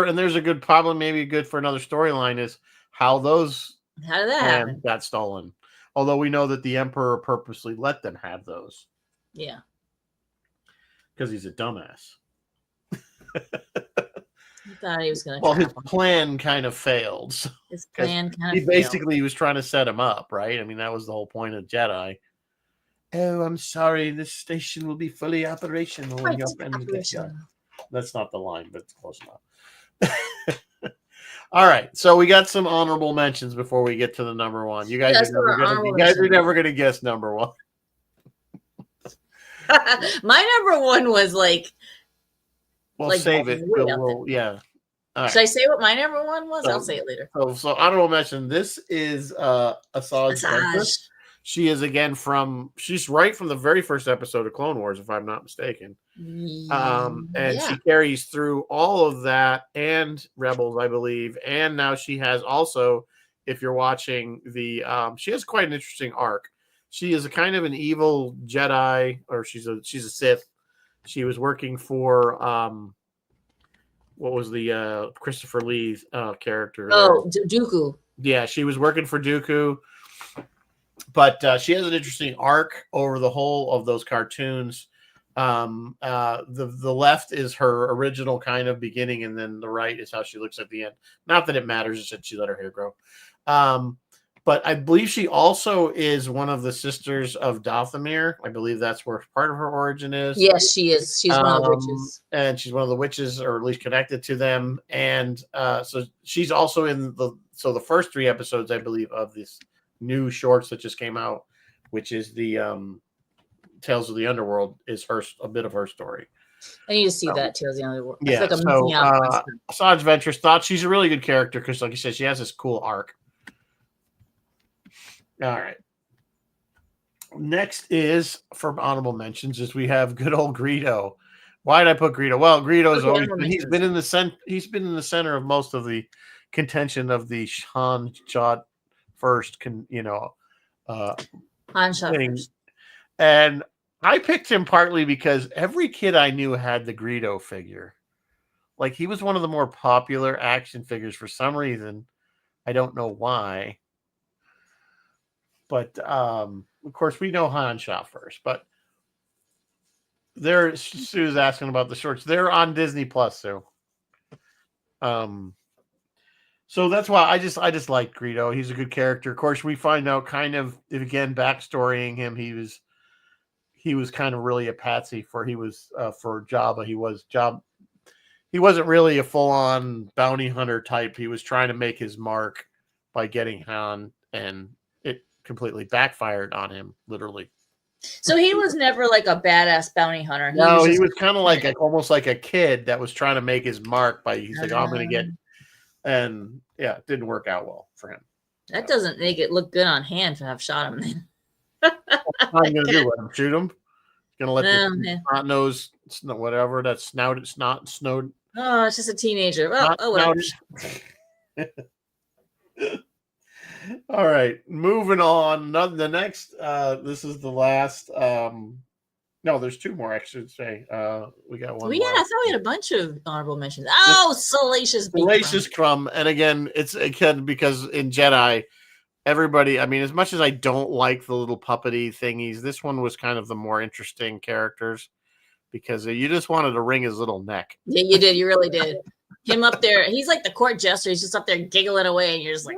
and there's a good problem, maybe good for another storyline, is how those. How did that happen? Got stolen. Although we know that the Emperor purposely let them have those. Yeah. Because he's a dumbass. He thought he was going to. Well, his plan kind of failed. His plan kind of. He basically was trying to set him up, right? I mean, that was the whole point of Jedi. Oh, I'm sorry. This station will be fully operational. That's not the line, but it's close enough. All right, so we got some honorable mentions before we get to the number one. You guys are never going to guess number one. My number one was like. We'll save it. Yeah. Right. Should I say what my number one was? I'll say it later. So honorable mention. This is Asajj Ventress. She is again she's right from the very first episode of Clone Wars, if I'm not mistaken. And Yeah. she carries through all of that and Rebels, I believe. And now she has also, if you're watching she has quite an interesting arc. She is a kind of an evil Jedi, or she's a Sith. She was working for what was the Christopher Lee character? Oh, Dooku. Yeah, she was working for Dooku. But she has an interesting arc over the whole of those cartoons. The left is her original kind of beginning, and then the right is how she looks at the end. Not that it matters, it's that she let her hair grow. But I believe she also is one of the sisters of Dathomir. I believe that's where part of her origin is. Yes, she is. She's one of the witches. And she's one of the witches, or at least connected to them. And so she's also in the first 3 episodes, I believe, of this new shorts that just came out, which is the Tales of the Underworld, is a bit of her story. I need to see that Tales of the Underworld. Yeah. Like I'm missing out. Asajj Ventress thought she's a really good character because, like you said, she has this cool arc. All right. Next is for honorable mentions is we have good old Greedo. Why did I put Greedo? Well, Greedo is always he's been in the center of most of the contention of the Han Shot first, Han Shot first. And I picked him partly because every kid I knew had the Greedo figure. Like, he was one of the more popular action figures for some reason. I don't know why. But of course, we know Han shot first. But Sue's asking about the shorts. They're on Disney Plus, Sue. So that's why I just like Greedo. He's a good character. Of course, we find out kind of, again, backstorying him. He was kind of really a patsy for Jabba. He wasn't really a full-on bounty hunter type. He was trying to make his mark by getting Han, and it completely backfired on him, literally. So he was never like a badass bounty hunter. He was kind of like almost like a kid that was trying to make his mark by he's like, oh, I'm going to get, and yeah, it didn't work out well for him. That doesn't make it look good on hand to have shot him then. What am I going to do? Let him shoot him? Going to let the snot nose, whatever, that snowed. Oh, it's just a teenager. Whatever. All right, moving on. The next, this is the last. No, there's 2 more. I should say. We got one. I thought we had a bunch of honorable mentions. Oh, Salacious Crumb. And again, it's because in Jedi, everybody. I mean, as much as I don't like the little puppety thingies, this one was kind of the more interesting characters because you just wanted to wring his little neck. Yeah, you did. You really did. Him up there, he's like the court jester. He's just up there giggling away, and you're just like,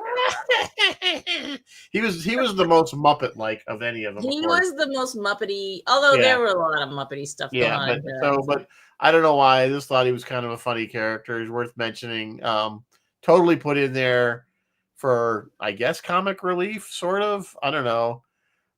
he was the most Muppet-like of any of them. He was the most Muppety, although there were a lot of Muppety stuff going on. But I don't know why I just thought he was kind of a funny character. He's worth mentioning. Totally put in there for, I guess, comic relief, sort of. I don't know.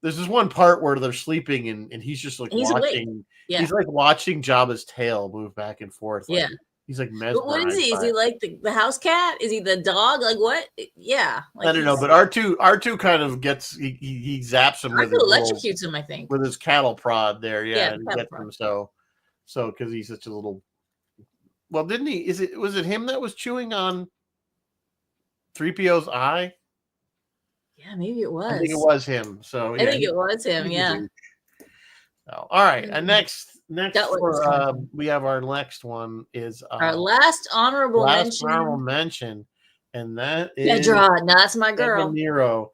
There's this one part where they're sleeping and he's just like watching. Yeah. He's like watching Jabba's tail move back and forth. Like, he's like mesmerized. But what is he? Is he like the house cat? Is he the dog? Like what? Yeah. Like I don't know, but R2 kind of gets he zaps him with electrocutes him, I think. With his cattle prod there, and he gets him so because he's such a little. Well, didn't he? Was it him that was chewing on 3PO's eye? Yeah, maybe it was. I think it was him. So I think it was him. Yeah. So, all right, and next we have our next one is our last honorable mention, and that is Pedra. No, that's my girl. Nero.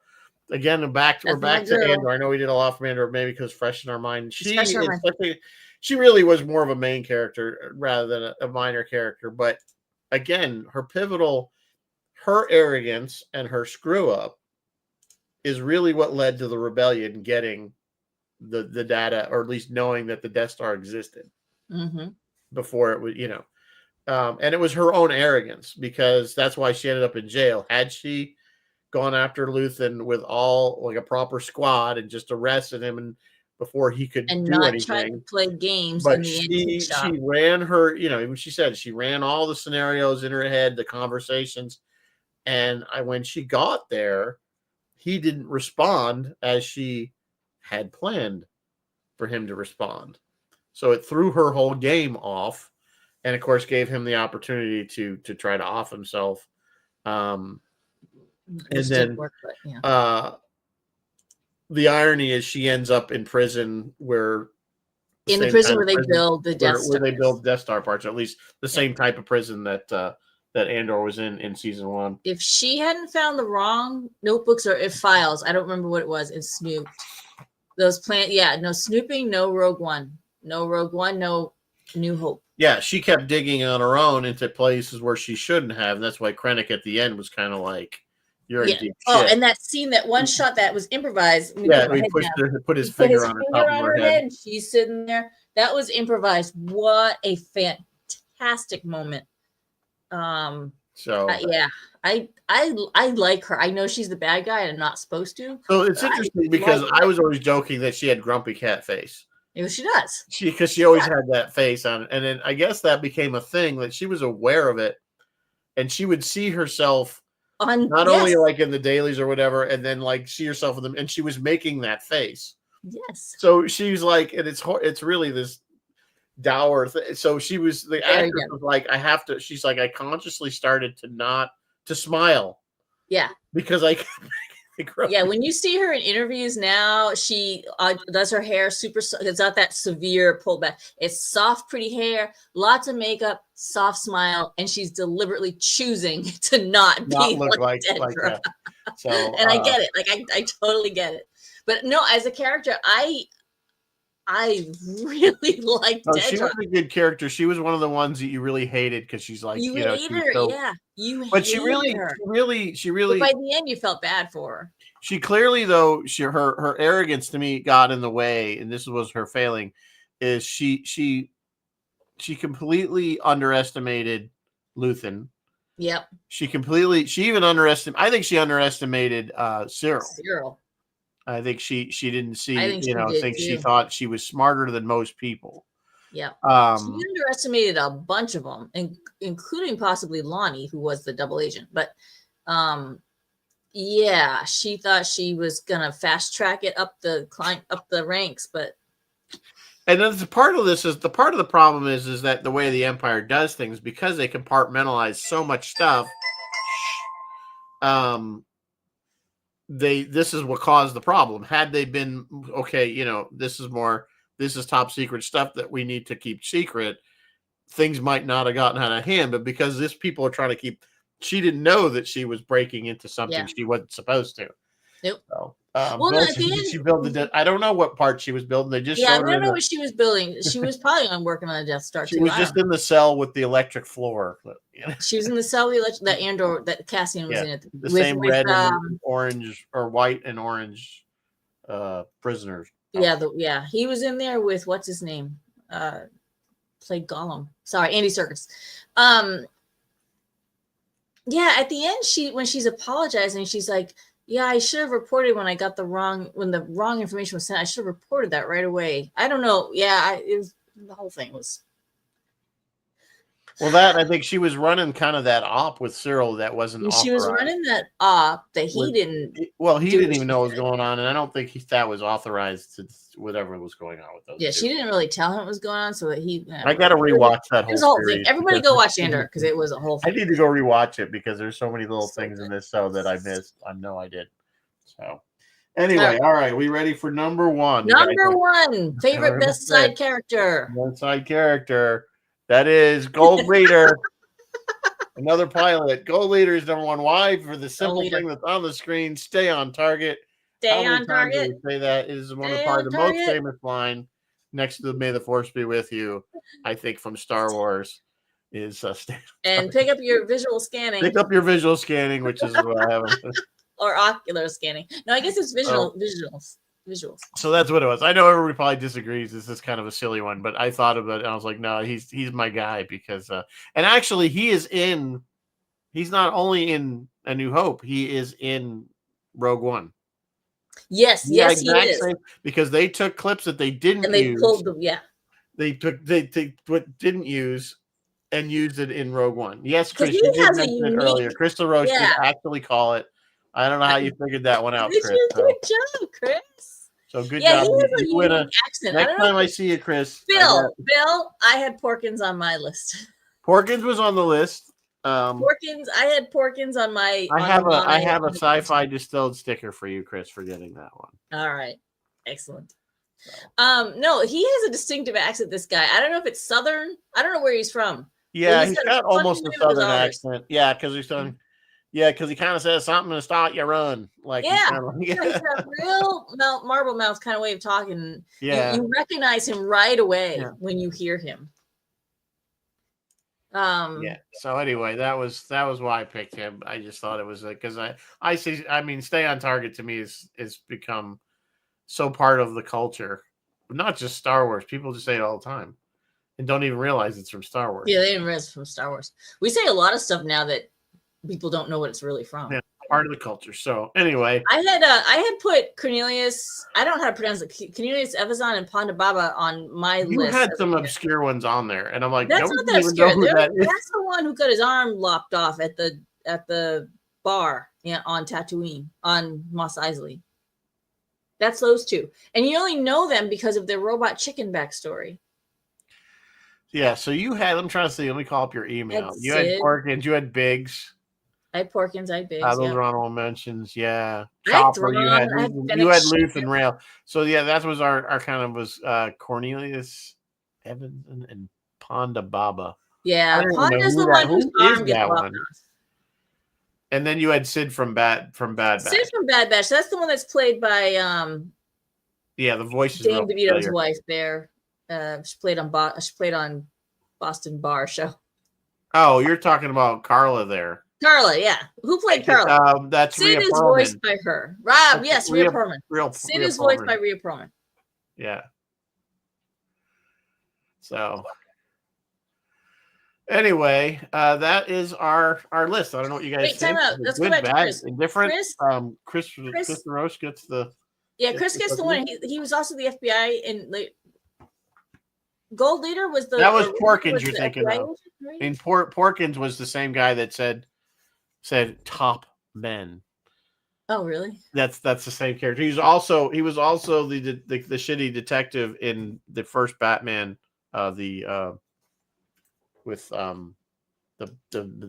Again, we're back to Andor. I know we did a lot from Andor, maybe because fresh in our mind. She really was more of a main character rather than a minor character. But again, her arrogance and her screw up is really what led to the rebellion getting the data, or at least knowing that the Death Star existed before it was, and it was her own arrogance, because that's why she ended up in jail. Had she gone after Luthen with a proper squad and just arrested him and before he could and do not anything, try to play games, but she ran her, even she said she ran all the scenarios in her head, the conversations, and when she got there, he didn't respond as she had planned for him to respond. So it threw her whole game off, and of course gave him the opportunity to try to off himself. And Which then didn't work, but yeah. The irony is she ends up in prison where In the prison where they build the Death where they Stars. build Death Star parts, or at least the same type of prison that that Andor was in season 1. If she hadn't found the wrong notebooks or if files, I don't remember what it was, and snooped. Those no snooping, no Rogue One. No Rogue One, no New Hope. Yeah, she kept digging on her own into places where she shouldn't have. And that's why Krennic at the end was kind of like, you're in deep shit. And that scene, that one shot that was improvised. He put his finger on her head. And she's sitting there. That was improvised. What a fantastic moment. I like her. I know she's the bad guy and I'm not supposed to. So it's interesting because I was always joking that she had grumpy cat face. She does. Because she always had that face on, and then I guess that became a thing that she was aware of it, and she would see herself only like in the dailies or whatever, and then like see herself in them, and she was making that face. Yes. So she's like, and it's really this dour thing. So she was the actress was like, I have to. She's like, I consciously started to not to smile. Yeah. Because I. When you see her in interviews now, she does her hair super. It's not that severe pullback. It's soft, pretty hair, lots of makeup, soft smile, and she's deliberately choosing to not look like that. So, and I get it. Like I totally get it. But no, as a character, I really liked Dedra. She was a good character. She was one of the ones that you really hated because she's like, you hate her, But she really. But by the end, you felt bad for her. She clearly, though, her arrogance to me got in the way, and this was her failing. Is she completely underestimated Luthen. Yep. She even underestimated. I think she underestimated Cyril. I think she didn't see, she thought she was smarter than most people. Yeah. She underestimated a bunch of them, including possibly Lonnie, who was the double agent. But she thought she was gonna fast track it up the ranks, but. And then the part of the problem is that the way the Empire does things, because they compartmentalize so much stuff. This is what caused the problem. Had they been this is top secret stuff that we need to keep secret, things might not have gotten out of hand. But because people are trying to keep, she didn't know that she was breaking into something she wasn't supposed to. Nope. So, at the end, she build I don't know what part she was building. They just I don't know what she was building. She was probably working on a Death Star. She was just in the cell with the electric floor. She was in the cell that Andor, that Cassian was in it. The same red and orange, or white and orange prisoners. Yeah, he was in there with what's his name? Played Gollum. Sorry, Andy Serkis. At the end, when she's apologizing, she's like, yeah, I should have reported when the wrong information was sent. I should have reported that right away. I don't know. Yeah, the whole thing was. Well, I think she was running kind of that op with Cyril that wasn't. She was running that op that he didn't. Well, he didn't even know what was going on, and I don't think that was authorized to whatever was going on with those. Yeah, she didn't really tell him what was going on, so that he. I got to rewatch that whole thing. Everybody go watch Andor because it was a whole thing. I need to go rewatch it because there's so many little things in this show that I missed. I know I did. So, anyway, all right, we ready for number one? Number one, favorite best side character. One side character. That is Gold Leader. Another pilot. Gold Leader is number one. Why? For the simple thing that's on the screen. Stay on target. Stay on target. Say that is one of the most famous line next to the "May the Force be with you." I think from Star Wars is and pick up your visual scanning. Pick up your visual scanning, which is what I have. Or ocular scanning. No, I guess it's visuals. So that's what it was. I know everybody probably disagrees. This is kind of a silly one, but I thought about it and I was like, no, he's my guy because and actually he's not only in A New Hope, he is in Rogue One. Yes, he is. Because they took clips that they didn't and they use. Pulled them, They what didn't use and used it in Rogue One. Yes, Chris, you did mention it earlier. Crystal Roach did actually call it I don't know how you figured that one out, Did Chris. you? So, Good job, Chris. good Yeah, job. he has a You win unique accent. I next don't know. time I see you, Chris. Bill, I had Porkins on my list. Porkins was on the list. Porkins, I had Porkins on my. I have a sci-fi distilled sticker for you, Chris, for getting that one. All right, excellent. No, he has a distinctive accent. This guy, I don't know if it's Southern. I don't know where he's from. Yeah, he's got almost a Southern accent. Yeah, because he's Mm-hmm. done. Yeah, because he kind of says something to start you run. Like yeah, he's got a real marble mouth kind of way of talking. Yeah, you recognize him right away when you hear him. Yeah. So anyway, that was why I picked him. I just thought it was because I see. I mean, Stay on Target to me is become so part of the culture, not just Star Wars. People just say it all the time and don't even realize it's from Star Wars. Yeah, they didn't realize it's from Star Wars. We say a lot of stuff now that people don't know what it's really from. Yeah, part of the culture. So anyway, I had put Cornelius. I don't know how to pronounce it. Cornelius Evazan and Ponda Baba on my list. You had some obscure ones on there, and I'm like, that's not that obscure. That's the one who got his arm lopped off at the bar on Tatooine on Mos Eisley. That's those two, and you only know them because of their robot chicken backstory. Yeah, so you had. I'm trying to see. Let me call up your email. You had Porkins. You had Biggs. I had Porkins. I had Biggs. Those are honorable mentions. Yeah, Chopper. You had Luth and Rail. So yeah, that was our kind of was Cornelius Evans and Ponda Baba. Yeah, Ponda's the one whose arm gets lopped off. And then you had Sid from Bad Batch. Sid from Bad Batch. That's the one that's played by yeah, the voice is Dane DeVito's wife there. She played on Boston Bar Show. Oh, you're talking about Carla there. Carla, yeah. Who played Carla? That's Sid is voiced by her. Rob, yes, Rhea Perlman. Sid is voiced by Rhea Perlman. Yeah. So anyway, that is our list. I don't know what you guys think. Time out. Let's go back to Chris. Indifferent. Chris Roche gets the. Yeah, Chris gets the one. He was also the FBI and Gold Leader was the. That was Porkins you're thinking of. Right? And Porkins was the same guy that said top men. Oh, really? That's the same character. He was also the shitty detective in the first Batman, with the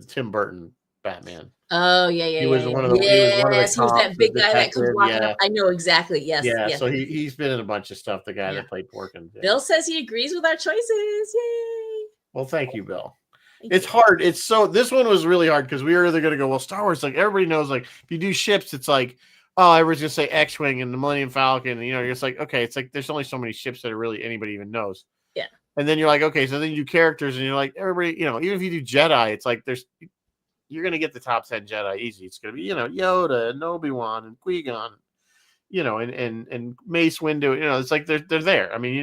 Tim Burton Batman. Oh yeah. He was one of the. Yes, he was that big guy that comes walking up. I know exactly. Yes. Yeah. Yes. So he's been in a bunch of stuff. The guy that played Porkins. Yeah. Bill says he agrees with our choices. Yay! Well, thank you, Bill. It's hard. This one was really hard because we were either going to go, well, Star Wars, like everybody knows, like if you do ships, it's like, oh, everybody's going to say X-Wing and the Millennium Falcon. And, you're just like, okay, it's like there's only so many ships that really anybody even knows. Yeah. And then you're like, okay, so then you do characters and you're like, everybody, even if you do Jedi, it's like you're going to get the top 10 Jedi easy. It's going to be, Yoda and Obi-Wan and Qui-Gon, and Mace Windu. It's like they're there. I mean,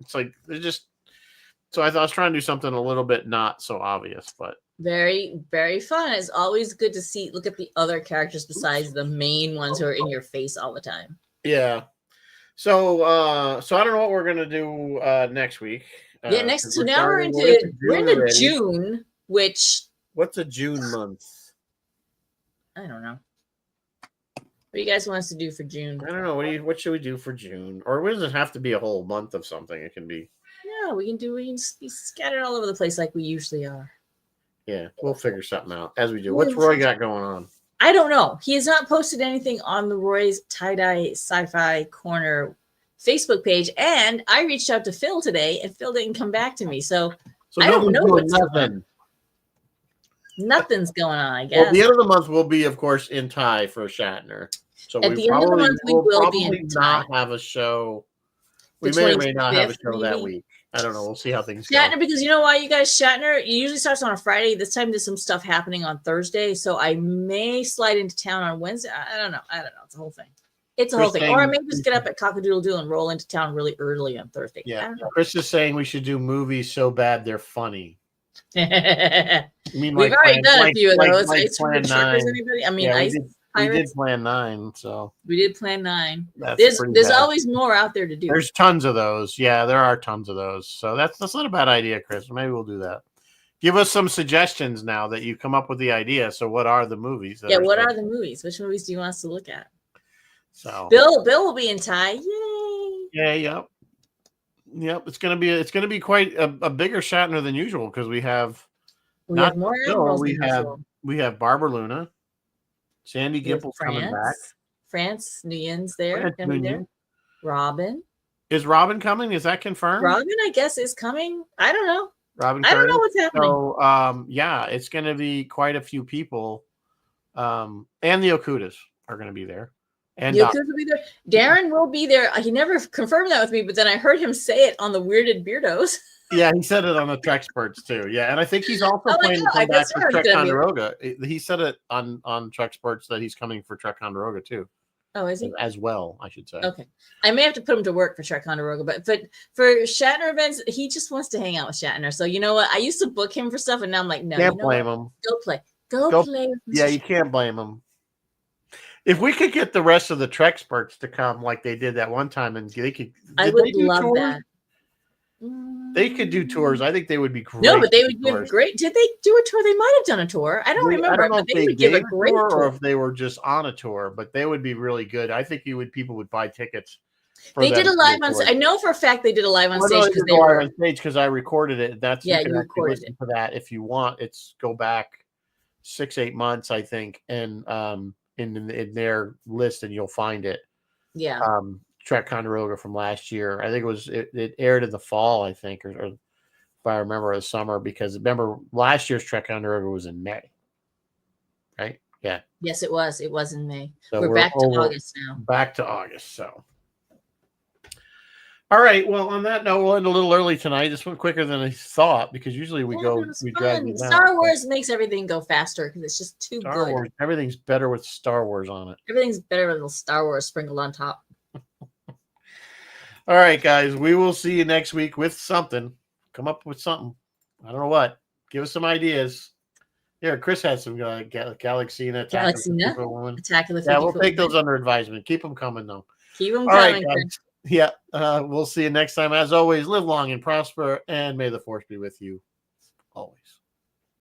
it's like they're just. So I was trying to do something a little bit not so obvious, but very, very fun. It's always good to look at the other characters besides the main ones who are in your face all the time. Yeah. So I don't know what we're gonna do next week. So now we're into June, which what's a June month? I don't know. What do you guys want us to do for June? I don't know. What should we do for June? Or it doesn't have to be a whole month of something. It can be. Yeah, we can be scattered all over the place like we usually are. Yeah, we'll figure something out as we do. What's Roy got going on? I don't know. He has not posted anything on the Roy's Tie-Dye Sci-Fi Corner Facebook page, and I reached out to Phil today, and Phil didn't come back to me. So I don't know what's going on. Nothing's going on, I guess. Well, the end of the month will be, of course, in Thai for Shatner. So at the end of the month, we will be in not have a show. We may or may not have a show that week. I don't know. We'll see how things go. Shatner, because you know why, you guys? Shatner, it usually starts on a Friday. This time there's some stuff happening on Thursday. So I may slide into town on Wednesday. I don't know. It's a whole thing. It's a whole thing. Or I may just get up at Cock-a-Doodle-Doo and roll into town really early on Thursday. Yeah. Chris is saying we should do movies so bad they're funny. We've already done a few of those. Ice Plan 9. Anybody? I mean, we did Plan 9. So we did Plan 9. There's always more out there to do. There's tons of those. Yeah, there are tons of those. So that's not a bad idea, Chris. Maybe we'll do that. Give us some suggestions now that you come up with the idea. So, what are the movies? Yeah, what are the movies? Which movies do you want us to look at? So, Bill will be in Thai. Yay! yeah, yep. It's gonna be quite a bigger Shatner than usual because we have We not have more Bill, admirals. we have Barbara Luna, Sandy Gimple's coming back. France Nguyen's there. France Gonna be there. Nguyen. Robin. Is Robin coming? Is that confirmed? Robin, I guess, is coming. I don't know. Robin I don't know Curtis? what's happening. So, yeah, it's going to be quite a few people. And the Okudas are going to be there. And The Okudas will be there. Darren will be there. He never confirmed that with me, but then I heard him say it on the Weirded Beardos. yeah, he said it on the Trexperts too. Yeah, and I think he's also Oh, planning to I come back guess for Darren's Trek gonna be- Ticonderoga. He said it on Trexperts that he's coming for Trek Ticonderoga too, Oh, is he? as well, I should say. Okay. I may have to put him to work for Trek Ticonderoga, but for Shatner events, he just wants to hang out with Shatner. So you know what? I used to book him for stuff, and now I'm like, no, Can't you know blame what? him. Go play. Go play with Yeah, Mr. you can't blame him. If we could get the rest of the Trexperts to come like they did that one time, and they could, I did would they do love tours? that. They could do tours. I think they would be great. No, but they to would do give tours. great. Did they do a tour? They might have done a tour. I don't remember. I don't know but if they would give gave a great tour tour. or if they were just on a tour, but they would be really good. I think people would buy tickets. They did a live on stage. I know for a fact they did a live on stage because they were on stage because I recorded it. That's Yeah, you can you actually recorded listen to that if you want. It's go back 6-8 months, I think, and in their list, and you'll find it. yeah. Trek Ticonderoga from last year. I think it aired in the fall, I think, or if I remember, the summer, because remember last year's Trek Ticonderoga was in May, right? Yeah. Yes, it was. It was in May. So we're back to August now. Back to August. So, all right. Well, on that note, we'll end a little early tonight. This went quicker than I thought because usually we drag these out. Star Wars makes everything go faster because it's just too Star good. Wars. Everything's better with Star Wars on it. Everything's better with a little Star Wars sprinkled on top. All right, guys. We will see you next week with something. Come up with something. I don't know what. Give us some ideas. Yeah, Chris has some Galaxina. Attack of the We'll take those under advisement. Keep them coming, though. Keep them All coming. right, guys. Yeah. We'll see you next time. As always, live long and prosper, and may the force be with you always.